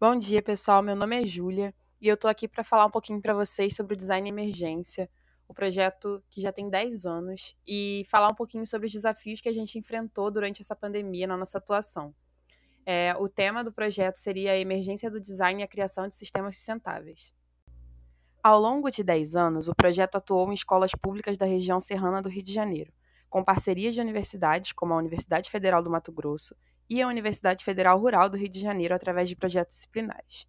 Bom dia, pessoal. Meu nome é Júlia e eu estou aqui para falar um pouquinho para vocês sobre o Design Emergência, o projeto que já tem 10 anos, e falar um pouquinho sobre os desafios que a gente enfrentou durante essa pandemia na nossa atuação. O tema do projeto seria a emergência do design e a criação de sistemas sustentáveis. Ao longo de 10 anos, o projeto atuou em escolas públicas da região serrana do Rio de Janeiro, com parcerias de universidades como a Universidade Federal do Mato Grosso e a Universidade Federal Rural do Rio de Janeiro através de projetos disciplinares.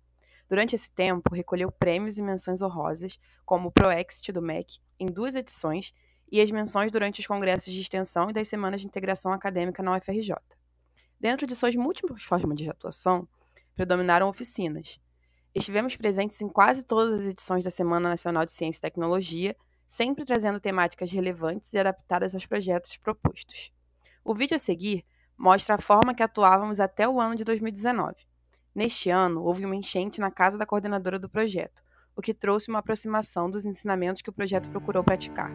Durante esse tempo, recolheu prêmios e menções honrosas, como o ProExt do MEC, em 2 edições, e as menções durante os congressos de extensão e das semanas de integração acadêmica na UFRJ. Dentro de suas múltiplas formas de atuação, predominaram oficinas. Estivemos presentes em quase todas as edições da Semana Nacional de Ciência e Tecnologia, sempre trazendo temáticas relevantes e adaptadas aos projetos propostos. O vídeo a seguir mostra a forma que atuávamos até o ano de 2019. Neste ano, houve uma enchente na casa da coordenadora do projeto, o que trouxe uma aproximação dos ensinamentos que o projeto procurou praticar.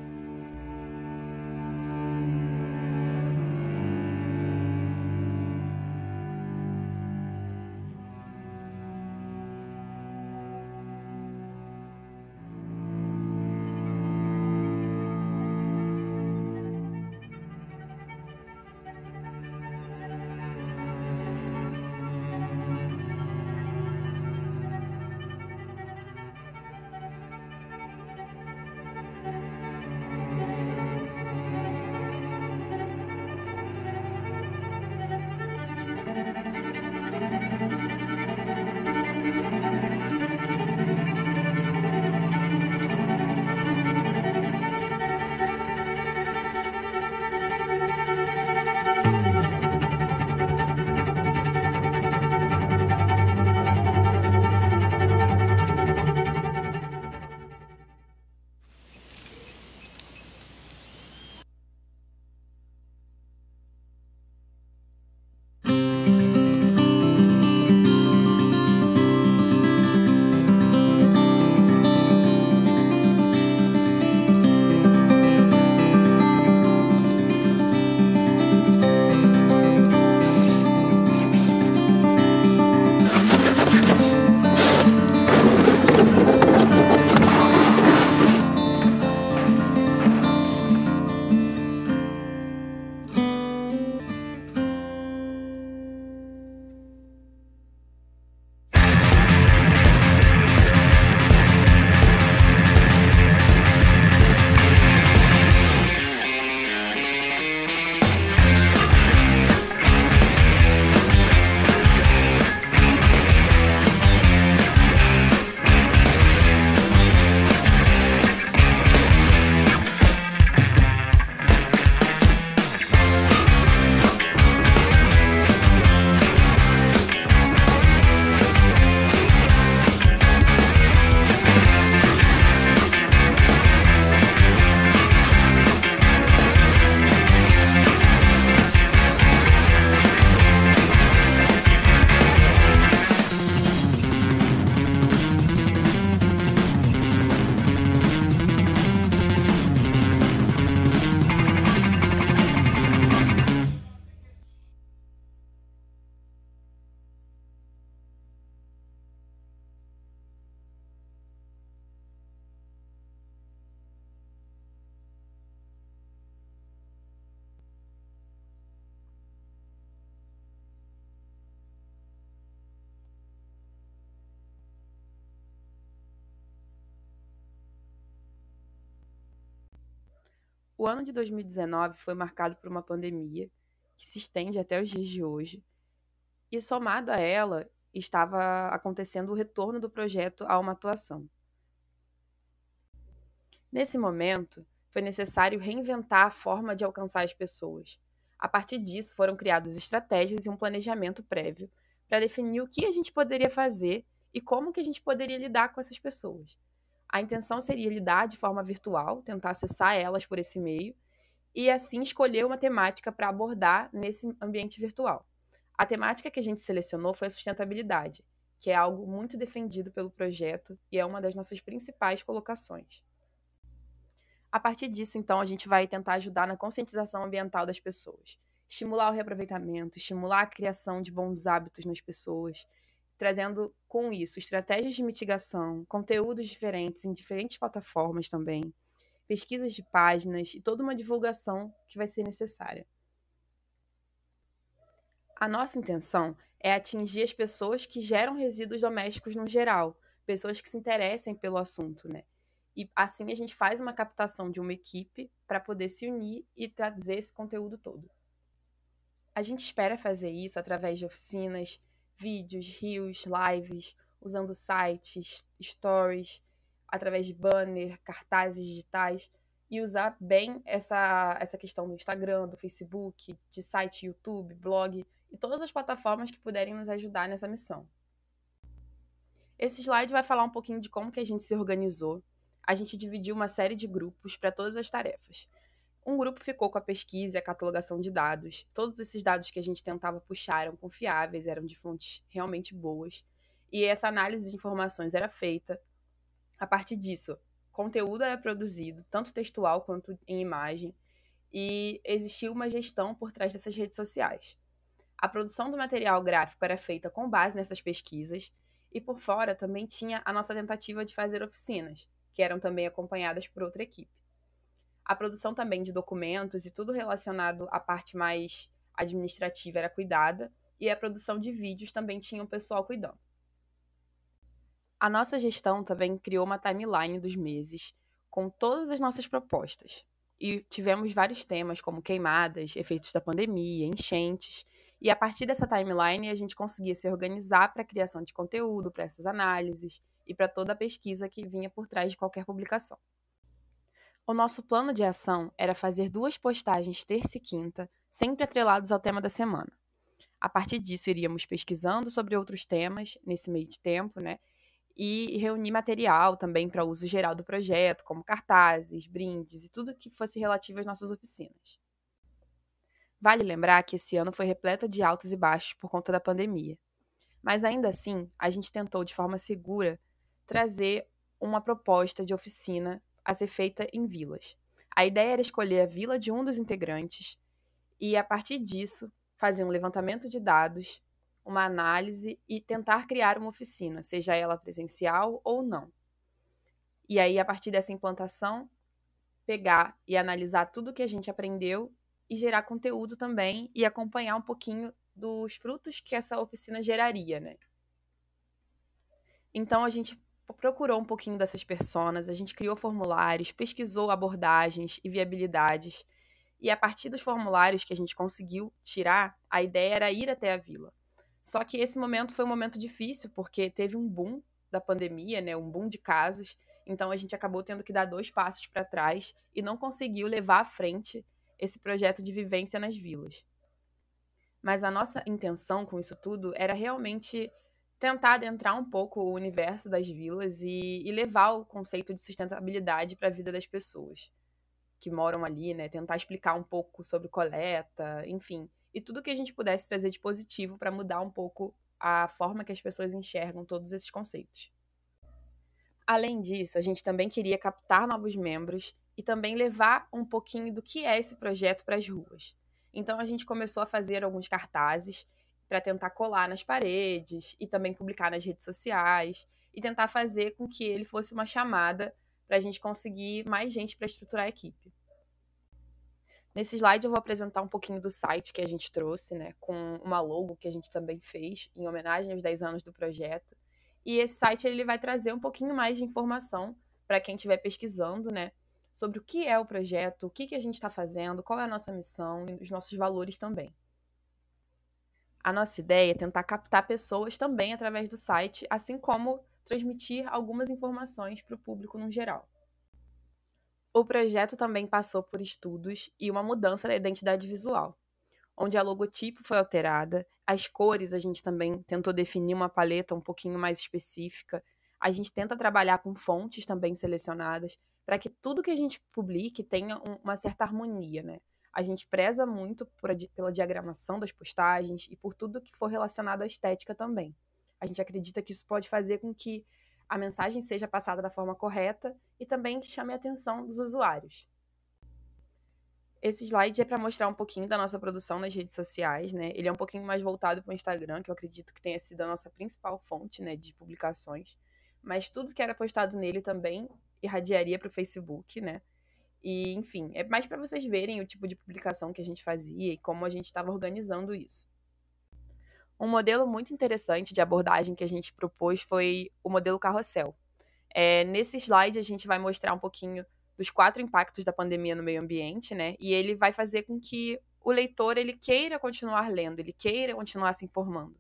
O ano de 2019 foi marcado por uma pandemia que se estende até os dias de hoje, e somada a ela, estava acontecendo o retorno do projeto a uma atuação. Nesse momento, foi necessário reinventar a forma de alcançar as pessoas. A partir disso, foram criadas estratégias e um planejamento prévio para definir o que a gente poderia fazer e como que a gente poderia lidar com essas pessoas. A intenção seria lidar de forma virtual, tentar acessar elas por esse meio, e assim escolher uma temática para abordar nesse ambiente virtual. A temática que a gente selecionou foi a sustentabilidade, que é algo muito defendido pelo projeto e é uma das nossas principais colocações. A partir disso, então, a gente vai tentar ajudar na conscientização ambiental das pessoas, estimular o reaproveitamento, estimular a criação de bons hábitos nas pessoas, trazendo com isso estratégias de mitigação, conteúdos diferentes em diferentes plataformas também, pesquisas de páginas e toda uma divulgação que vai ser necessária. A nossa intenção é atingir as pessoas que geram resíduos domésticos no geral, pessoas que se interessem pelo assunto, né? E assim a gente faz uma captação de uma equipe para poder se unir e trazer esse conteúdo todo. A gente espera fazer isso através de oficinas, vídeos, reels, lives, usando sites, stories, através de banner, cartazes digitais e usar bem essa questão do Instagram, do Facebook, de site YouTube, blog e todas as plataformas que puderem nos ajudar nessa missão. Esse slide vai falar um pouquinho de como que a gente se organizou. A gente dividiu uma série de grupos para todas as tarefas. Um grupo ficou com a pesquisa e a catalogação de dados. Todos esses dados que a gente tentava puxar eram confiáveis, eram de fontes realmente boas. E essa análise de informações era feita. A partir disso, conteúdo era produzido, tanto textual quanto em imagem, e existia uma gestão por trás dessas redes sociais. A produção do material gráfico era feita com base nessas pesquisas, e por fora também tinha a nossa tentativa de fazer oficinas, que eram também acompanhadas por outra equipe. A produção também de documentos e tudo relacionado à parte mais administrativa era cuidada, e a produção de vídeos também tinha um pessoal cuidando. A nossa gestão também criou uma timeline dos meses, com todas as nossas propostas. E tivemos vários temas, como queimadas, efeitos da pandemia, enchentes. E a partir dessa timeline, a gente conseguia se organizar para a criação de conteúdo, para essas análises e para toda a pesquisa que vinha por trás de qualquer publicação. O nosso plano de ação era fazer 2 postagens terça e quinta, sempre atrelados ao tema da semana. A partir disso, iríamos pesquisando sobre outros temas nesse meio de tempo, né? E reunir material também para uso geral do projeto, como cartazes, brindes e tudo que fosse relativo às nossas oficinas. Vale lembrar que esse ano foi repleto de altos e baixos por conta da pandemia. Mas ainda assim, a gente tentou de forma segura trazer uma proposta de oficina a ser feita em vilas. A ideia era escolher a vila de um dos integrantes e, a partir disso, fazer um levantamento de dados, uma análise e tentar criar uma oficina, seja ela presencial ou não. E aí, a partir dessa implantação, pegar e analisar tudo que a gente aprendeu e gerar conteúdo também e acompanhar um pouquinho dos frutos que essa oficina geraria, né? Então, a gente procurou um pouquinho dessas personas, a gente criou formulários, pesquisou abordagens e viabilidades, e a partir dos formulários que a gente conseguiu tirar, a ideia era ir até a vila. Só que esse momento foi um momento difícil, porque teve um boom da pandemia, né, um boom de casos, então a gente acabou tendo que dar 2 passos para trás e não conseguiu levar à frente esse projeto de vivência nas vilas. Mas a nossa intenção com isso tudo era realmente tentar adentrar um pouco o universo das vilas e levar o conceito de sustentabilidade para a vida das pessoas que moram ali, né? Tentar explicar um pouco sobre coleta, enfim. E tudo que a gente pudesse trazer de positivo para mudar um pouco a forma que as pessoas enxergam todos esses conceitos. Além disso, a gente também queria captar novos membros e também levar um pouquinho do que é esse projeto para as ruas. Então a gente começou a fazer alguns cartazes para tentar colar nas paredes e também publicar nas redes sociais e tentar fazer com que ele fosse uma chamada para a gente conseguir mais gente para estruturar a equipe. Nesse slide eu vou apresentar um pouquinho do site que a gente trouxe, né, com uma logo que a gente também fez em homenagem aos 10 anos do projeto. E esse site ele vai trazer um pouquinho mais de informação para quem estiver pesquisando, né, sobre o que é o projeto, o que a gente está fazendo, qual é a nossa missão e os nossos valores também. A nossa ideia é tentar captar pessoas também através do site, assim como transmitir algumas informações para o público no geral. O projeto também passou por estudos e uma mudança da identidade visual, onde a logotipo foi alterada, as cores a gente também tentou definir uma paleta um pouquinho mais específica, a gente tenta trabalhar com fontes também selecionadas, para que tudo que a gente publique tenha uma certa harmonia, né? A gente preza muito pela diagramação das postagens e por tudo que for relacionado à estética também. A gente acredita que isso pode fazer com que a mensagem seja passada da forma correta e também que chame a atenção dos usuários. Esse slide é para mostrar um pouquinho da nossa produção nas redes sociais, né? Ele é um pouquinho mais voltado para o Instagram, que eu acredito que tenha sido a nossa principal fonte, né, de publicações. Mas tudo que era postado nele também irradiaria para o Facebook, né? E, enfim, é mais para vocês verem o tipo de publicação que a gente fazia e como a gente estava organizando isso. Um modelo muito interessante de abordagem que a gente propôs foi o modelo carrossel. Nesse slide, a gente vai mostrar um pouquinho dos 4 impactos da pandemia no meio ambiente, né? E ele vai fazer com que o leitor ele queira continuar lendo, ele queira continuar se informando.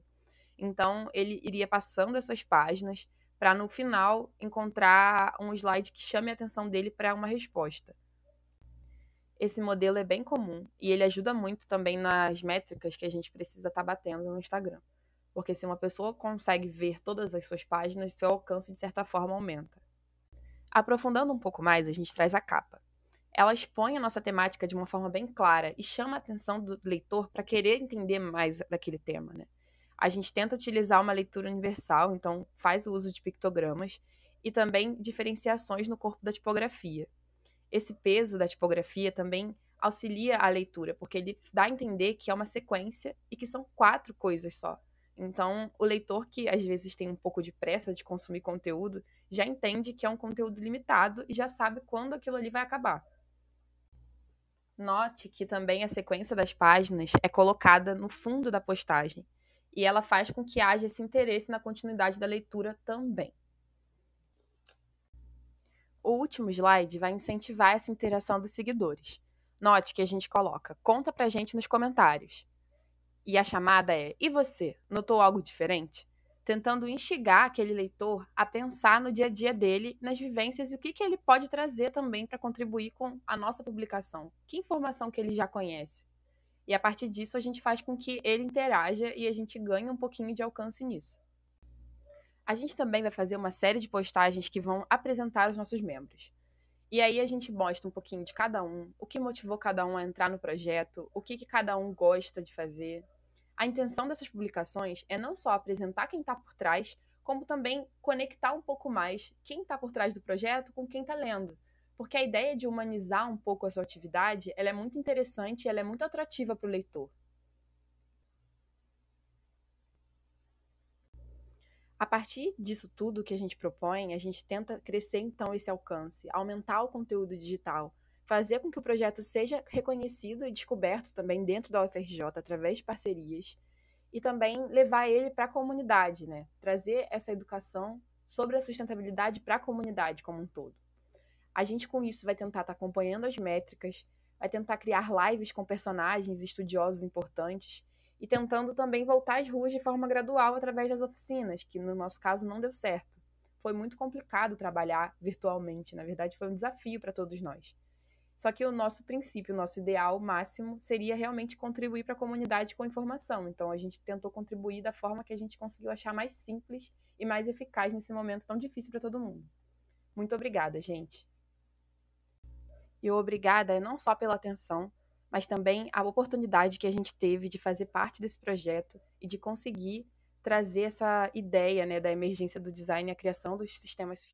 Então, ele iria passando essas páginas para, no final, encontrar um slide que chame a atenção dele para uma resposta. Esse modelo é bem comum e ele ajuda muito também nas métricas que a gente precisa estar batendo no Instagram. Porque se uma pessoa consegue ver todas as suas páginas, seu alcance, de certa forma, aumenta. Aprofundando um pouco mais, a gente traz a capa. Ela expõe a nossa temática de uma forma bem clara e chama a atenção do leitor para querer entender mais daquele tema, né? A gente tenta utilizar uma leitura universal, então faz o uso de pictogramas e também diferenciações no corpo da tipografia. Esse peso da tipografia também auxilia a leitura, porque ele dá a entender que é uma sequência e que são 4 coisas só. Então, o leitor que às vezes tem um pouco de pressa de consumir conteúdo, já entende que é um conteúdo limitado e já sabe quando aquilo ali vai acabar. Note que também a sequência das páginas é colocada no fundo da postagem, e ela faz com que haja esse interesse na continuidade da leitura também. O último slide vai incentivar essa interação dos seguidores. Note que a gente coloca, conta pra gente nos comentários. E a chamada é, e você, notou algo diferente? Tentando instigar aquele leitor a pensar no dia a dia dele, nas vivências e o que ele pode trazer também para contribuir com a nossa publicação. Que informação que ele já conhece? E a partir disso a gente faz com que ele interaja e a gente ganhe um pouquinho de alcance nisso. A gente também vai fazer uma série de postagens que vão apresentar os nossos membros. E aí a gente mostra um pouquinho de cada um, o que motivou cada um a entrar no projeto, o que cada um gosta de fazer. A intenção dessas publicações é não só apresentar quem está por trás, como também conectar um pouco mais quem está por trás do projeto com quem está lendo. Porque a ideia de humanizar um pouco a sua atividade, ela é muito interessante e ela é muito atrativa para o leitor. A partir disso tudo que a gente propõe, a gente tenta crescer então esse alcance, aumentar o conteúdo digital, fazer com que o projeto seja reconhecido e descoberto também dentro da UFRJ através de parcerias e também levar ele para a comunidade, né? Trazer essa educação sobre a sustentabilidade para a comunidade como um todo. A gente com isso vai tentar estar acompanhando as métricas, vai tentar criar lives com personagens estudiosos importantes e tentando também voltar às ruas de forma gradual através das oficinas, que no nosso caso não deu certo. Foi muito complicado trabalhar virtualmente, na verdade foi um desafio para todos nós. Só que o nosso princípio, o nosso ideal máximo seria realmente contribuir para a comunidade com informação. Então a gente tentou contribuir da forma que a gente conseguiu achar mais simples e mais eficaz nesse momento tão difícil para todo mundo. Muito obrigada, gente. E o obrigada é não só pela atenção, mas também a oportunidade que a gente teve de fazer parte desse projeto e de conseguir trazer essa ideia, né, da emergência do design e a criação dos sistemas